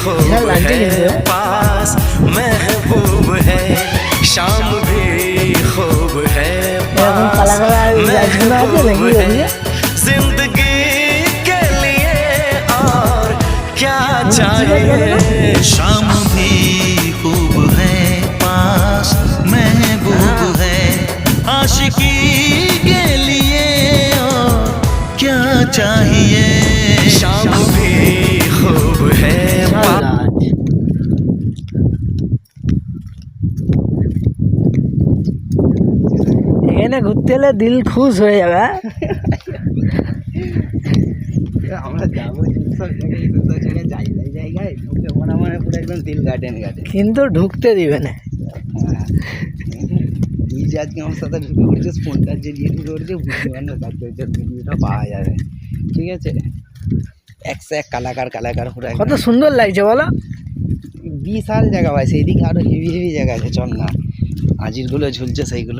खूब है, पास महबूब है, शाम भी खूब है, पास महबूब है, जिंदगी के लिए और क्या चाहिए। शाम भी खूब है, पास महबूब है, आशिकी के लिए और क्या चाहिए। शाम भी खूब है, এখানে ঘুরতে এলে দিল খুশ হয়ে যাবে। আমরা যাবো সব জায়গায়, সুন্দর জায়গায় জায়গায় ঢুকে মনে মনে পুরো একদম দিল গার্ডেন কিন্তু ঢুকতে দিবে না। তুই যে আজকে আমার সাথে ঢুকে পড়েছিস, ফোনটা যে দিয়ে ঢুকে পড়েছে বুঝতে পারেন না, তার ভিডিওটা পাওয়া যাবে, ঠিক আছে। একশো এক কালাকার পুরো কত সুন্দর লাগছে বলো। বিশাল জায়গা ভাই, সেইদিকে আরো হেভি হেভি জায়গা আছে, চল না। আজিরগুলো ঝুলছে সেইগুলো